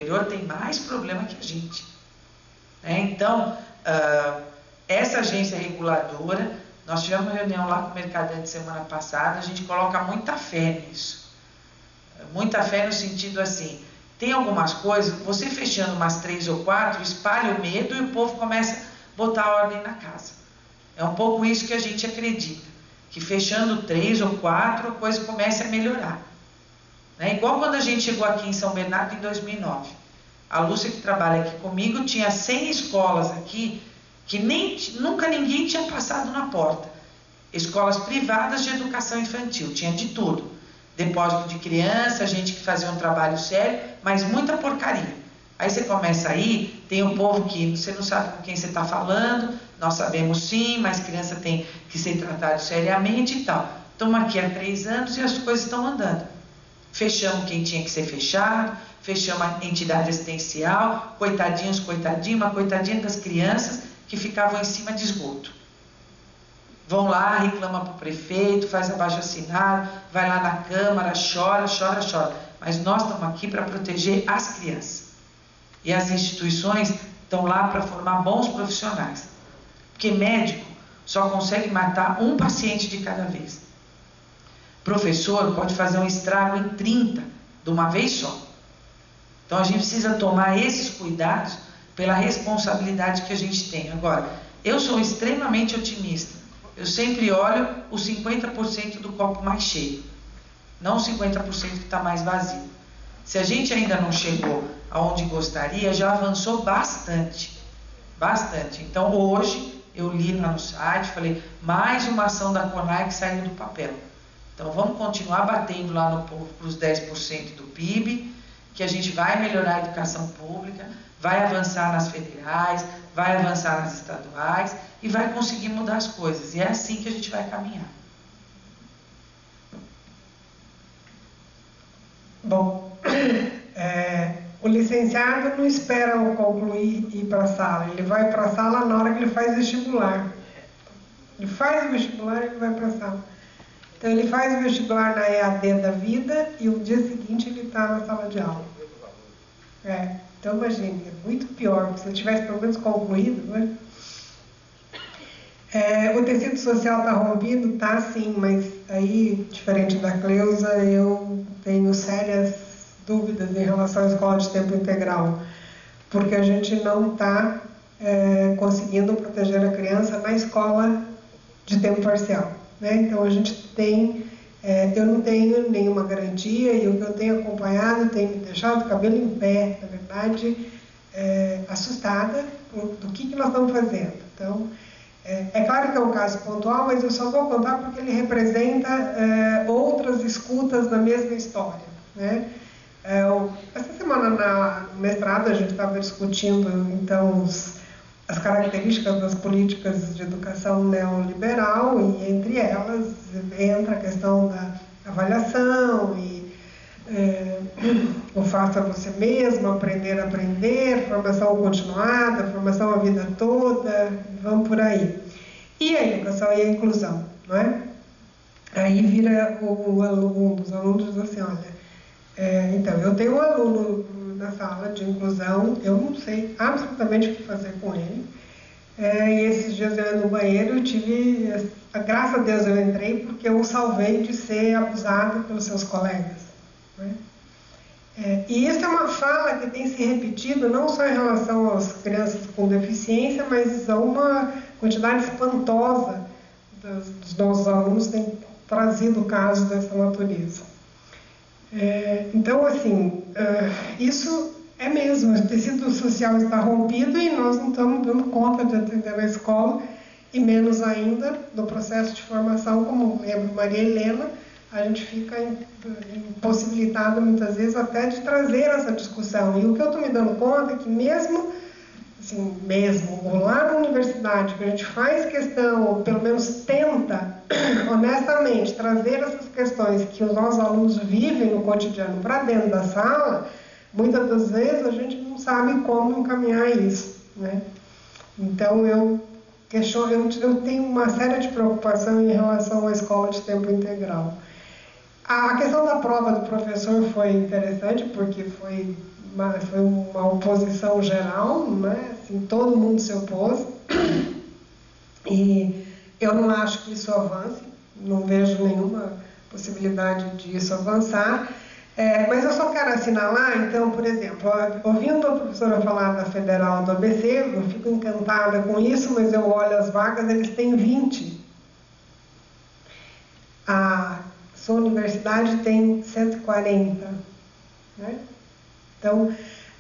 interior tem mais problema que a gente. Então, essa agência reguladora, nós tivemos uma reunião lá com o Mercadante semana passada, a gente coloca muita fé nisso. Muita fé no sentido assim, tem algumas coisas, você fechando umas 3 ou 4, espalha o medo e o povo começa a botar ordem na casa. É um pouco isso que a gente acredita, que fechando 3 ou 4, a coisa comece a melhorar. Igual quando a gente chegou aqui em São Bernardo em 2009. A Lúcia, que trabalha aqui comigo, tinha 100 escolas aqui, que nunca ninguém tinha passado na porta. Escolas privadas de educação infantil, tinha de tudo. Depósito de criança, gente que fazia um trabalho sério, mas muita porcaria. Aí você começa aí, tem um povo que você não sabe com quem você está falando, nós sabemos sim, mas criança tem que ser tratada seriamente e tal. Estamos aqui há 3 anos e as coisas estão andando. Fechamos quem tinha que ser fechado, fechamos a entidade assistencial, coitadinhos, uma coitadinha das crianças que ficavam em cima de esgoto. Vão lá, reclama para o prefeito, faz abaixo-assinado, vai lá na Câmara, chora. Mas nós estamos aqui para proteger as crianças. E as instituições estão lá para formar bons profissionais. Porque médico só consegue matar um paciente de cada vez. Professor pode fazer um estrago em 30 de uma vez só. Então a gente precisa tomar esses cuidados pela responsabilidade que a gente tem. Agora, eu sou extremamente otimista. Eu sempre olho os 50% do copo mais cheio, não os 50% que está mais vazio. Se a gente ainda não chegou aonde gostaria, já avançou bastante. Então hoje eu li lá no site, falei, mais uma ação da CONAI que saiu do papel. Então vamos continuar batendo lá no povo para os 10% do PIB, que a gente vai melhorar a educação pública, vai avançar nas federais, vai avançar nas estaduais e vai conseguir mudar as coisas. E é assim que a gente vai caminhar. Bom, o licenciado não espera eu concluir e ir para a sala. Ele vai para a sala na hora que ele faz vestibular. Ele faz o vestibular e ele vai para a sala. Então ele faz o vestibular na EAD da vida e o dia seguinte ele está na sala de aula. Então imagine, é muito pior, se ele tivesse pelo menos concluído, né? O tecido social está rompido? Está sim, mas aí, diferente da Cleusa, eu tenho sérias dúvidas em relação à escola de tempo integral, porque a gente não está conseguindo proteger a criança na escola de tempo parcial, né? Então a gente tem, eu não tenho nenhuma garantia e o que eu tenho acompanhado tem me deixado o cabelo em pé, na verdade, assustada do que nós estamos fazendo. Então, é claro que é um caso pontual, mas eu só vou contar porque ele representa outras escutas da mesma história, né? Essa semana no mestrado a gente estava discutindo então as características das políticas de educação neoliberal e entre elas entra a questão da avaliação e o faça você mesmo, aprender a aprender, formação continuada, formação a vida toda, vamos por aí. E a educação e a inclusão, não é? Aí vira um dos alunos diz assim, olha, então, eu tenho um aluno na sala de inclusão, eu não sei absolutamente o que fazer com ele, e esses dias eu ia no banheiro, eu tive, graças a Deus eu entrei, porque eu o salvei de ser abusado pelos seus colegas, né? E isso é uma fala que tem se repetido não só em relação às crianças com deficiência, mas a uma quantidade espantosa dos nossos alunos tem trazido casos dessa natureza. Então, assim, isso é mesmo, o tecido social está rompido e nós não estamos dando conta de atender a escola e menos ainda no processo de formação, como lembra Maria Helena, a gente fica impossibilitado muitas vezes até de trazer essa discussão. E o que eu estou me dando conta é que mesmo lá na universidade, que a gente faz questão, ou pelo menos tenta, honestamente, trazer essas questões que os nossos alunos vivem no cotidiano para dentro da sala, muitas das vezes a gente não sabe como encaminhar isso, né? Então eu tenho uma séria de preocupação em relação à escola de tempo integral. A questão da prova do professor foi interessante, porque foi foi uma oposição geral, né? Assim, todo mundo se opôs. E eu não acho que isso avance, não vejo nenhuma possibilidade disso avançar. Mas eu só quero assinalar, então, por exemplo, ouvindo a professora falar da Federal do ABC, eu fico encantada com isso, mas eu olho as vagas, eles têm 20. A sua universidade tem 140. Né? Então,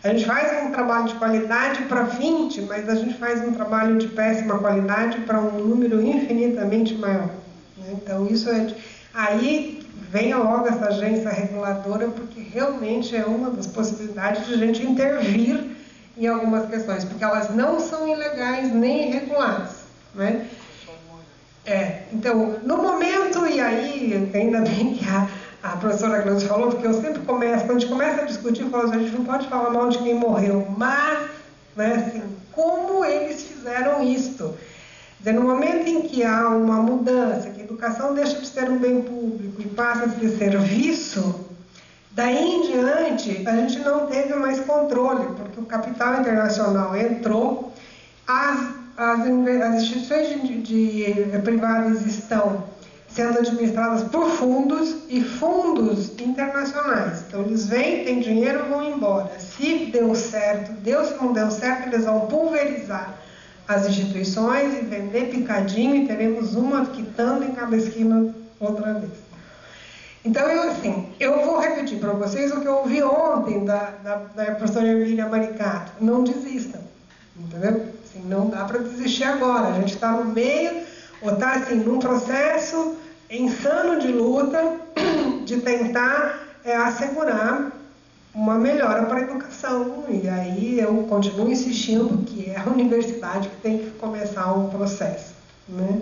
a gente faz um trabalho de qualidade para 20, mas a gente faz um trabalho de péssima qualidade para um número infinitamente maior. Né? Então, isso é... Aí venha logo essa agência reguladora, porque realmente é uma das possibilidades de a gente intervir em algumas questões, porque elas não são ilegais nem irregulares. Né? Então, no momento, e aí, ainda bem que a professora Cleusa falou, porque eu sempre começo, quando a gente começa a discutir, eu falo assim, a gente não pode falar mal de quem morreu, mas, né, assim, como eles fizeram isto? Quer dizer, no momento em que há uma mudança, que a educação deixa de ser um bem público e passa a ser serviço, daí em diante, a gente não teve mais controle, porque o capital internacional entrou, as instituições privadas estão sendo administradas por fundos e fundos internacionais. Então, eles vêm, têm dinheiro e vão embora. Se deu certo, se não deu certo, eles vão pulverizar as instituições e vender picadinho e teremos uma quitando em cada esquina outra vez. Então, eu vou repetir para vocês o que eu ouvi ontem da professora Emília Maricato. Não desistam, entendeu? Assim, não dá para desistir agora. A gente está no meio, ou está assim, num processo insano de luta, de tentar assegurar uma melhora para a educação. E aí eu continuo insistindo que é a universidade que tem que começar um processo. Né?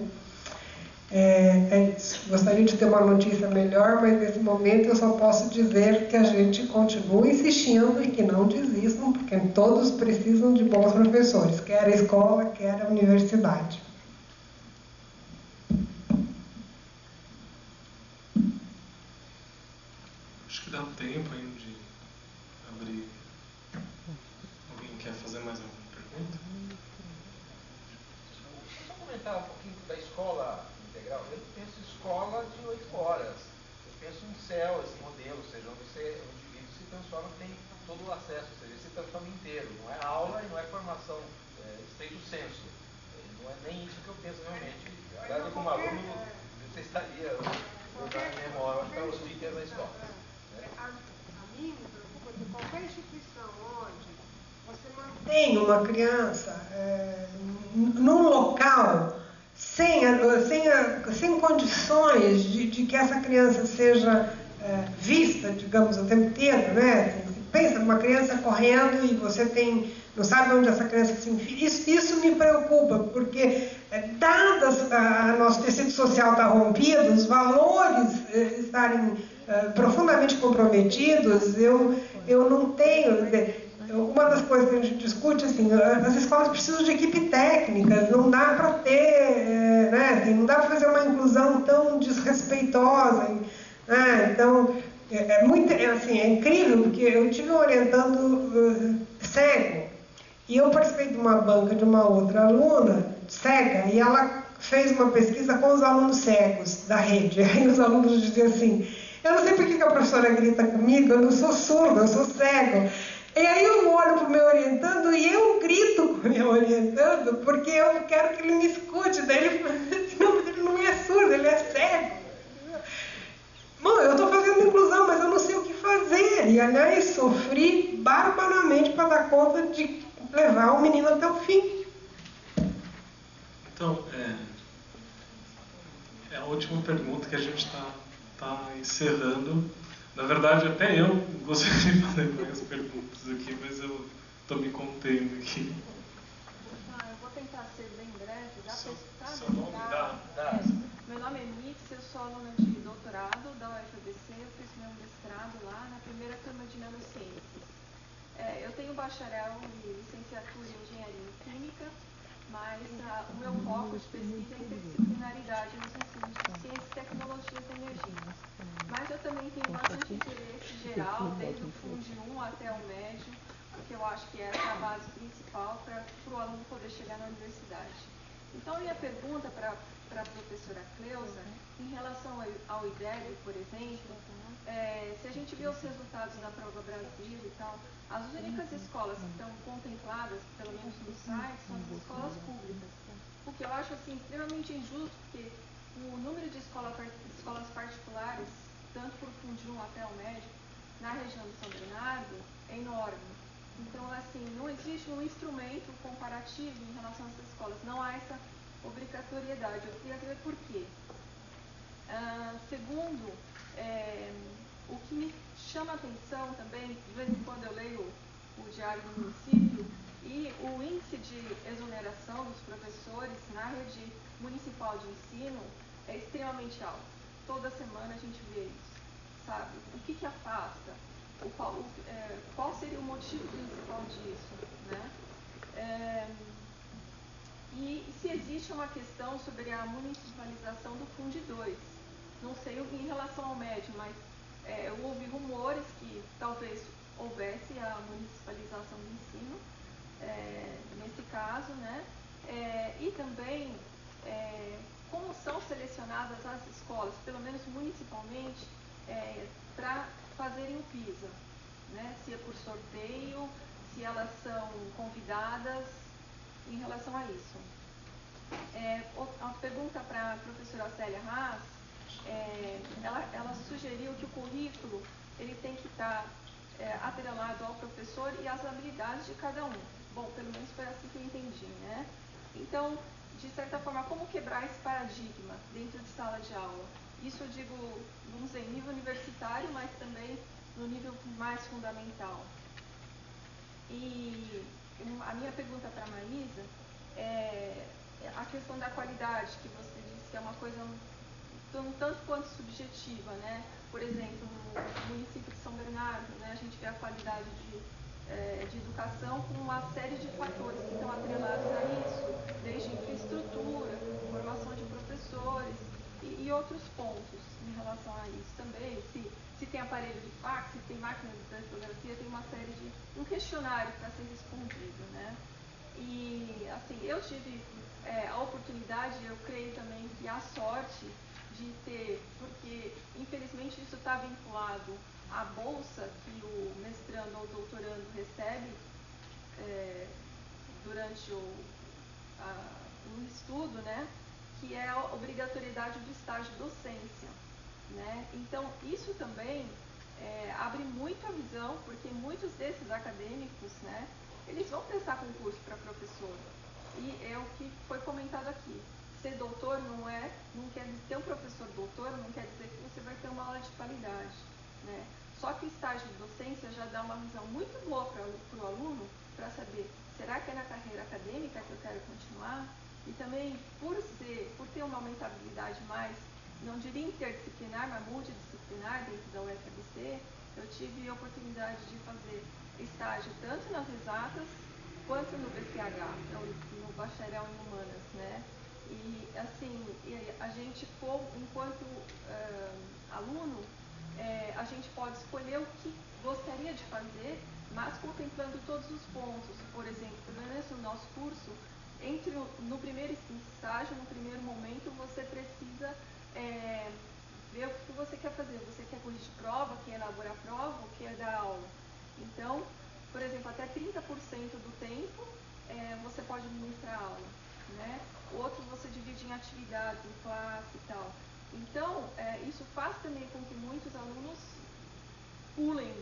É isso. Gostaria de ter uma notícia melhor, mas nesse momento eu só posso dizer que a gente continua insistindo e que não desistam, porque todos precisam de bons professores, quer a escola, quer a universidade. Acho que dá tempo ainda de abrir. Alguém quer fazer mais alguma pergunta? Só comentar um pouquinho da escola integral. Eu não penso em escola de 8 horas. Eu penso em céu, esse modelo, ou seja, onde o indivíduo se transforma, tem todo o acesso, ou seja, ele se transforma inteiro. Não é aula e não é formação estrito senso. Não é nem isso que eu penso realmente. Agora, como aluno, você estaria na memória para os líderes da escola. A mim me preocupa que qualquer instituição onde você mantém uma criança num local sem condições de que essa criança seja vista, digamos, o tempo inteiro, né? Você pensa numa criança correndo e você não sabe onde essa criança se enfia. Isso me preocupa, porque dadas nosso tecido social estar rompido, os valores estarem profundamente comprometidos, eu não tenho... Uma das coisas que a gente discute, assim, as escolas precisam de equipe técnica, não dá para ter, né, assim, não dá para fazer uma inclusão tão desrespeitosa, né? Então, é incrível, porque eu tive um orientando cego, e eu participei de uma banca de uma outra aluna cega, e ela fez uma pesquisa com os alunos cegos da rede, aí os alunos diziam assim, eu não sei por que a professora grita comigo, eu não sou surdo, eu sou cego. E aí eu olho para o meu orientando e eu grito com o meu orientando, porque eu quero que ele me escute. Daí ele fala assim, não, mas ele não é surdo, ele é cego. Bom, eu estou fazendo inclusão, mas eu não sei o que fazer. E, aliás, sofri barbaramente para dar conta de levar o menino até o fim. Então, é a última pergunta que a gente está encerrando. Na verdade, até eu gostaria de fazer mais perguntas aqui, mas eu estou me contendo aqui. Eu vou tentar ser bem breve. Seu nome dá? Meu nome é Mix, eu sou aluna de doutorado da UFABC, eu fiz meu mestrado lá na primeira turma de nanociências. Eu tenho bacharel e licenciatura em engenharia química mas o meu foco de pesquisa é interdisciplinaridade nos ensinos de ciências, tecnologias e energia. Mas eu também tenho bastante interesse geral, desde o Fundo 1 até o médio, porque eu acho que essa é a base principal para o aluno poder chegar na universidade. Então, a minha pergunta para a professora Cleusa, em relação ao IDEB, por exemplo, se a gente vê os resultados da Prova Brasil e tal, as únicas escolas que estão contempladas, pelo menos no site, são as escolas públicas. O que eu acho assim, extremamente injusto, porque o número de escolas particulares, tanto por Fundo 1 até o médio, na região de São Bernardo, é enorme. Então, assim, não existe um instrumento comparativo em relação a essas escolas. Não há essa obrigatoriedade. Eu queria saber por quê. Segundo, o que me chama a atenção também, de vez em quando eu leio o Diário do Município, e o índice de exoneração dos professores na rede municipal de ensino é extremamente alto. Toda semana a gente vê isso, sabe? O que afasta? Qual seria o motivo principal disso, né? E se existe uma questão sobre a municipalização do Fundo 2, não sei em relação ao médio, mas eu ouvi rumores que talvez houvesse a municipalização do ensino, nesse caso, né? E também como são selecionadas as escolas, pelo menos municipalmente, para fazerem o PISA, né? Se é por sorteio, se elas são convidadas em relação a isso. A pergunta para a professora Célia Haas, ela sugeriu que o currículo ele tem que estar atrelado ao professor e às habilidades de cada um. Bom, pelo menos foi assim que eu entendi, né? Então, de certa forma, como quebrar esse paradigma dentro de sala de aula? Isso eu digo, vamos dizer, em nível universitário, mas também no nível mais fundamental. E a minha pergunta para a Maísa é a questão da qualidade, que você disse que é uma coisa um tanto quanto subjetiva, né? Por exemplo, no município de São Bernardo, né, a gente vê a qualidade de educação com uma série de fatores que estão atrelados a isso, desde infraestrutura, formação de professores e outros pontos em relação a isso também. Se tem aparelho de fax, se tem máquina de datilografia, tem uma série de um questionário para ser respondido, né? E, assim, eu tive a oportunidade, eu creio também que a sorte de ter, porque infelizmente isso está vinculado à bolsa que o mestrando ou doutorando recebe durante um estudo, né? Que é a obrigatoriedade do estágio de docência, né? Então, isso também abre muito a visão, porque muitos desses acadêmicos, né, eles vão prestar concurso para professor. E é o que foi comentado aqui. Ser doutor não quer dizer, ter um professor doutor não quer dizer que você vai ter uma aula de qualidade, né? Só que o estágio de docência já dá uma visão muito boa para o aluno, para saber, será que é na carreira acadêmica que eu quero continuar? E também, por ter uma aumentabilidade mais, não diria interdisciplinar, mas multidisciplinar dentro da UFABC, eu tive a oportunidade de fazer estágio tanto nas exatas quanto no BCH, no bacharel em humanas, né? E, assim, a gente, enquanto aluno, a gente pode escolher o que gostaria de fazer, mas contemplando todos os pontos. Por exemplo, pelo menos no nosso curso, no primeiro estágio, no primeiro momento, você precisa ver o que você quer fazer. Você quer corrigir prova, quer elaborar prova, ou quer dar aula. Então, por exemplo, até 30% do tempo você pode ministrar aula, né? Outro você divide em atividades, em classe e tal. Então, isso faz também com que muitos alunos pulem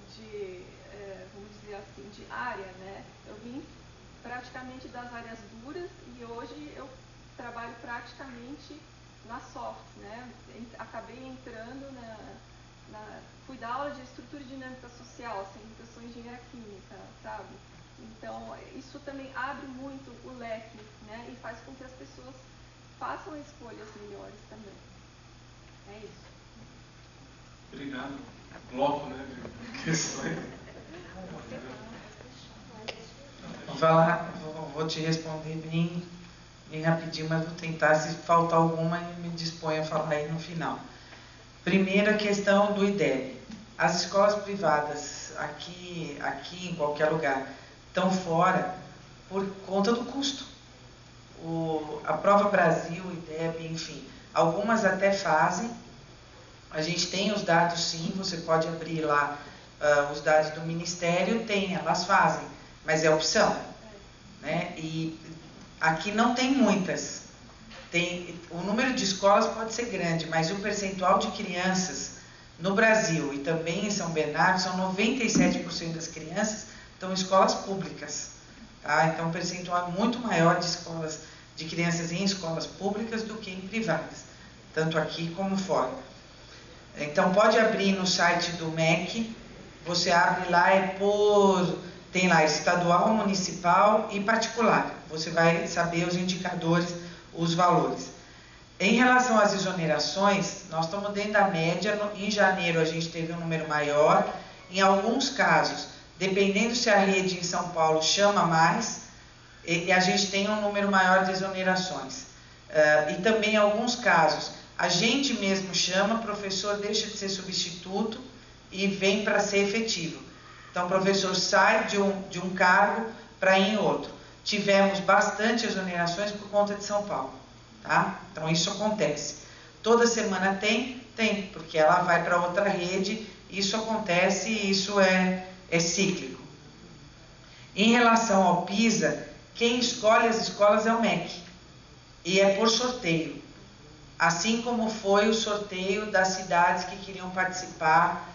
vamos dizer assim, de área, né? Eu vim praticamente das áreas duras e hoje eu trabalho praticamente na soft, né? Acabei entrando fui dar aula de estrutura e dinâmica social, sendo que eu sou engenheira química, sabe? Então, isso também abre muito o leque, né? E faz com que as pessoas façam escolhas melhores também. É isso. Obrigado. Bloco, né, de questões. Vai lá, vou te responder bem bem rapidinho, mas vou tentar, se faltar alguma, eu me disponho a falar aí no final. Primeira questão do IDEB. As escolas privadas, aqui em qualquer lugar, estão fora por conta do custo. A Prova Brasil, o IDEB, enfim, algumas até fazem. A gente tem os dados, sim, você pode abrir lá os dados do Ministério, elas fazem, mas é opção, né? E aqui não tem muitas. O número de escolas pode ser grande, mas o percentual de crianças no Brasil e também em São Bernardo, são 97% das crianças estão em escolas públicas. Tá? Então, o percentual é muito maior de crianças em escolas públicas do que em privadas, tanto aqui como fora. Então, pode abrir no site do MEC, você abre lá, tem lá estadual, municipal e particular. Você vai saber os indicadores, os valores. Em relação às exonerações, nós estamos dentro da média. Em janeiro a gente teve um número maior. Em alguns casos, dependendo se a rede em São Paulo chama mais, e a gente tem um número maior de exonerações. E também em alguns casos, a gente mesmo chama, o professor deixa de ser substituto e vem para ser efetivo. Então o professor sai de um cargo para ir em outro. Tivemos bastante exonerações por conta de São Paulo. Tá? Então isso acontece. Toda semana tem, porque ela vai para outra rede, isso acontece e isso é cíclico. Em relação ao PISA, quem escolhe as escolas é o MEC, e é por sorteio, assim como foi o sorteio das cidades que queriam participar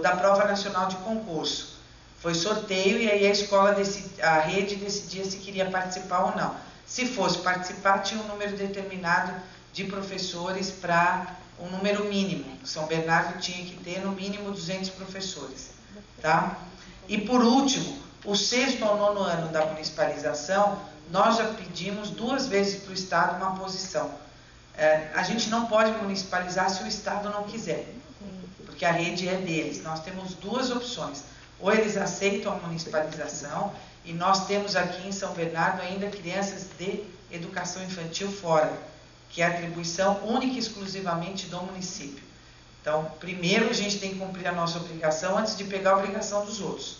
da Prova Nacional de Concurso. Foi sorteio e aí a rede decidia se queria participar ou não. Se fosse participar, tinha um número determinado de professores para um número mínimo. São Bernardo tinha que ter no mínimo 200 professores. Tá? E por último, o 6º ao 9º ano da municipalização, nós já pedimos 2 vezes para o Estado uma posição. A gente não pode municipalizar se o Estado não quiser, porque a rede é deles. Nós temos 2 opções. Ou eles aceitam a municipalização, e nós temos aqui em São Bernardo ainda crianças de educação infantil fora, que é atribuição única e exclusivamente do município. Então, primeiro a gente tem que cumprir a nossa obrigação antes de pegar a obrigação dos outros,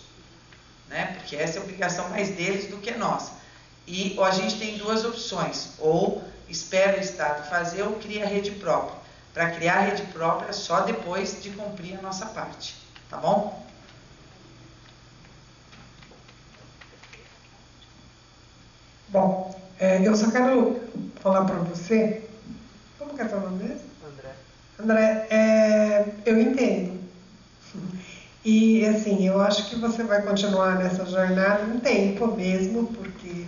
né? Porque essa é a obrigação mais deles do que nossa. E a gente tem 2 opções, ou espera o Estado fazer ou cria rede própria. Para criar a rede própria só depois de cumprir a nossa parte, tá bom? Bom, eu só quero falar para você, como que é teu nome mesmo? André, eu entendo. E, assim, eu acho que você vai continuar nessa jornada um tempo mesmo, porque,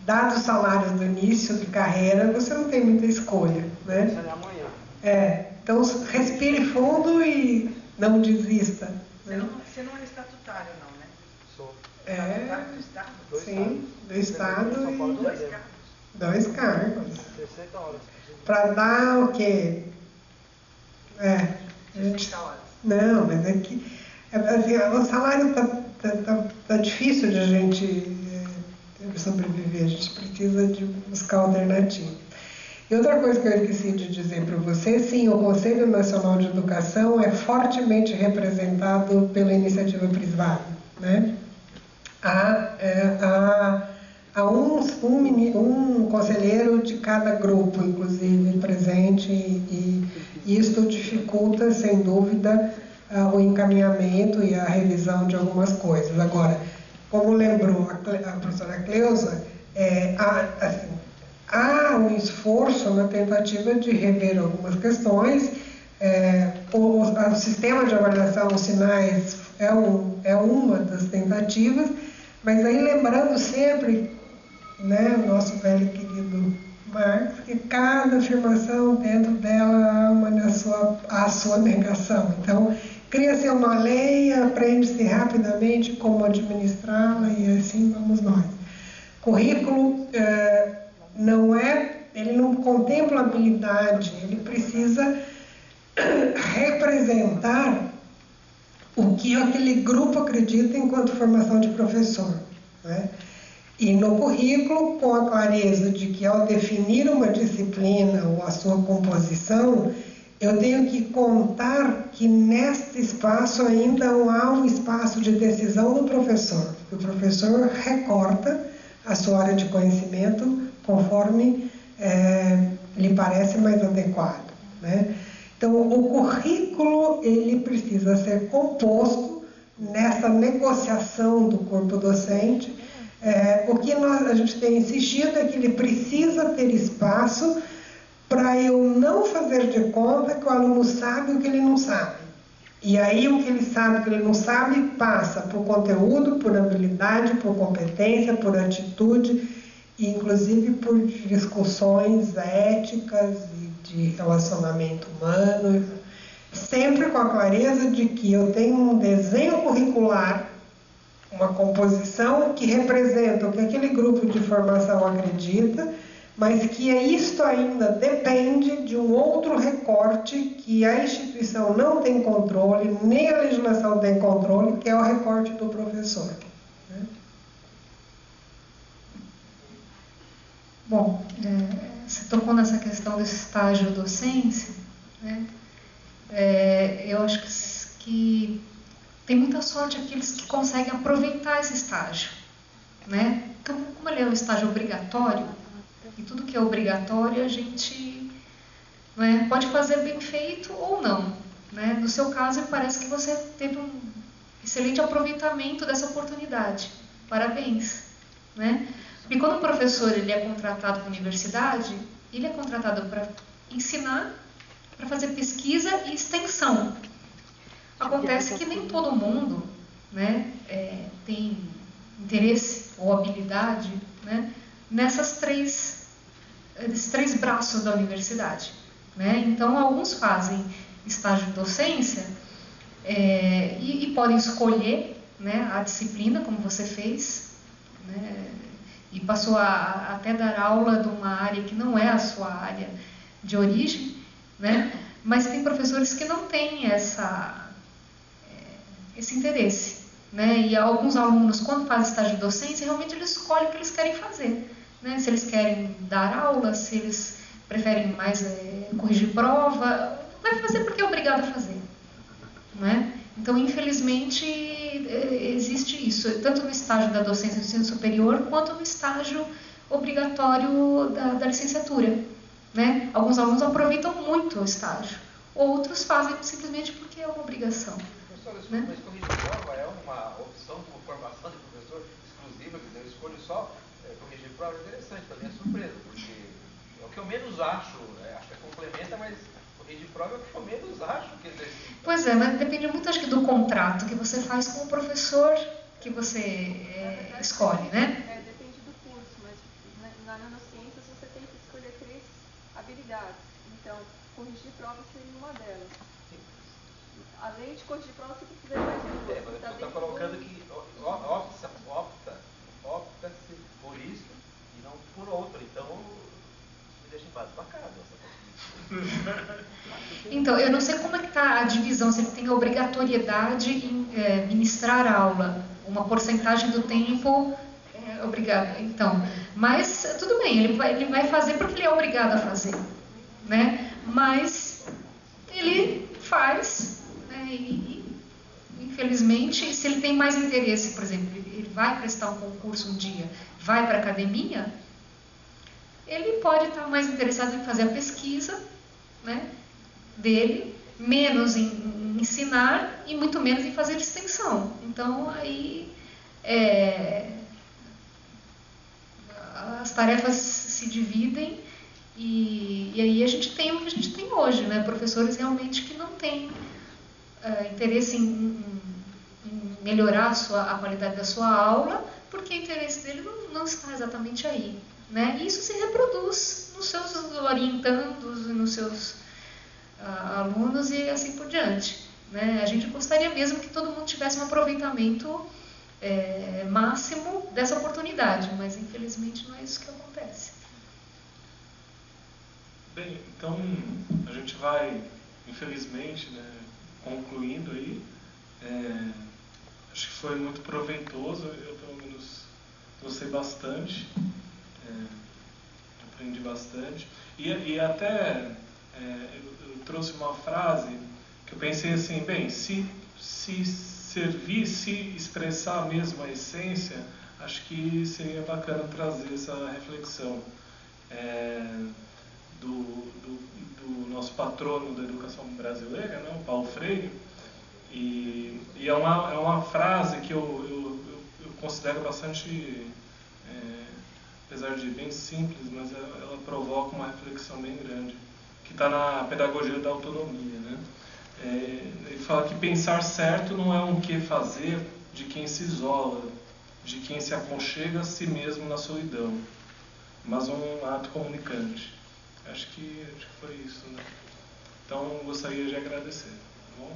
dados os salários do início de carreira, você não tem muita escolha, né? Isso é amanhã. Então, respire fundo e não desista. Você não é estatutário, não, né? Sou. Estatutário do Estado? Sim, do Estado São Paulo, e 2 cargos. 60 horas. Para dar o quê? A gente... 60 horas. Não, mas é que assim, o salário tá difícil de a gente sobreviver, a gente precisa de buscar alternativa. E outra coisa que eu esqueci de dizer para você, sim, o Conselho Nacional de Educação é fortemente representado pela iniciativa privada, né? Há um conselheiro de cada grupo, inclusive, presente, e isto dificulta, sem dúvida, o encaminhamento e a revisão de algumas coisas. Agora, como lembrou a professora Cleusa, há um esforço na tentativa de rever algumas questões. O sistema de avaliação, os sinais, é uma das tentativas, mas aí lembrando sempre, né, o nosso velho querido Marx, que cada afirmação dentro dela há a sua negação. Então, cria-se uma lei, aprende-se rapidamente como administrá-la e assim vamos nós. Currículo ele não contempla habilidade, ele precisa representar o que aquele grupo acredita enquanto formação de professor, né? E no currículo, com a clareza de que ao definir uma disciplina ou a sua composição, eu tenho que contar que neste espaço ainda há um espaço de decisão do professor. O professor recorta a sua área de conhecimento conforme lhe parece mais adequado, né? Então, o currículo ele precisa ser composto nessa negociação do corpo docente. O que a gente tem insistido é que ele precisa ter espaço para eu não fazer de conta que o aluno sabe o que ele não sabe. E aí o que ele sabe, o que ele não sabe, passa por conteúdo, por habilidade, por competência, por atitude, e inclusive por discussões éticas e de relacionamento humano, sempre com a clareza de que eu tenho um desenho curricular, uma composição que representa o que aquele grupo de formação acredita, mas que isto ainda depende de um outro recorte que a instituição não tem controle, nem a legislação tem controle, que é o recorte do professor. Né? Bom, você tocou nessa questão desse estágio docência, né? Eu acho que tem muita sorte aqueles que conseguem aproveitar esse estágio, né? Então, como ele é um estágio obrigatório, e tudo que é obrigatório a gente, né, pode fazer bem feito ou não, né? No seu caso, parece que você teve um excelente aproveitamento dessa oportunidade. Parabéns, né? Porque quando o professor ele é contratado para a universidade, ele é contratado para ensinar, para fazer pesquisa e extensão. Acontece que nem todo mundo, né, tem interesse ou habilidade, né, nesses três braços da universidade. Né? Então, alguns fazem estágio de docência e podem escolher, né, a disciplina, como você fez, né, e passou a até dar aula de uma área que não é a sua área de origem, né? Mas tem professores que não têm esse interesse, né? E alguns alunos, quando fazem estágio de docência, realmente eles escolhem o que eles querem fazer, né? Se eles querem dar aula, se eles preferem mais corrigir prova, vai fazer porque é obrigado a fazer, né? Então, infelizmente, existe isso, tanto no estágio da docência do ensino superior, quanto no estágio obrigatório da licenciatura, né? Alguns alunos aproveitam muito o estágio, outros fazem simplesmente porque é uma obrigação. Professor, né? mas corrigir prova é uma opção como formação de professor exclusiva, quer dizer, eu escolho só corrigir prova, é interessante, para mim é surpresa, porque é o que eu menos acho, acho que complementa, mas corrigir prova é o que eu menos acho que exercita. Pois é, mas depende muito, acho que, do contrato que você faz com o professor que você escolhe, né? Depende do curso, mas na nanociências você tem que escolher 3 habilidades. Então, corrigir prova seria uma delas. Além de corrigir prova, você precisa de mais uma. Mas você está colocando que opta-se por isso e não por outro. Então, isso me deixa embasbacado essa possibilidade. Então, eu não sei como é que está a divisão, se ele tem a obrigatoriedade em ministrar aula, uma porcentagem do tempo obrigado. Então, mas tudo bem, ele vai fazer porque ele é obrigado a fazer, né? Mas ele faz, né? E infelizmente, se ele tem mais interesse, por exemplo, ele vai prestar um concurso um dia, vai para a academia, ele pode estar mais interessado em fazer a pesquisa, né, dele, menos em ensinar e muito menos em fazer extensão. Então, aí as tarefas se dividem e aí a gente tem o que a gente tem hoje, né? Professores realmente que não têm interesse em melhorar a qualidade da sua aula, porque o interesse dele não está exatamente aí, né? E isso se reproduz nos seus orientandos e nos seus alunos e assim por diante, né? A gente gostaria mesmo que todo mundo tivesse um aproveitamento máximo dessa oportunidade, mas infelizmente não é isso que acontece. Bem, então a gente vai, infelizmente, né, concluindo aí. Acho que foi muito proveitoso, eu pelo menos gostei bastante. bastante, aprendi bastante. E até eu trouxe uma frase que eu pensei assim, bem, se servir, se expressar mesmo a essência, acho que seria bacana trazer essa reflexão do nosso patrono da educação brasileira, né, o Paulo Freire, e é uma frase que eu considero bastante, apesar de bem simples, mas ela provoca uma reflexão bem grande, que está na pedagogia da autonomia, né? Ele fala que pensar certo não é um que fazer de quem se isola, de quem se aconchega a si mesmo na solidão, mas um ato comunicante. Acho que foi isso, né? Então, gostaria de agradecer, tá bom?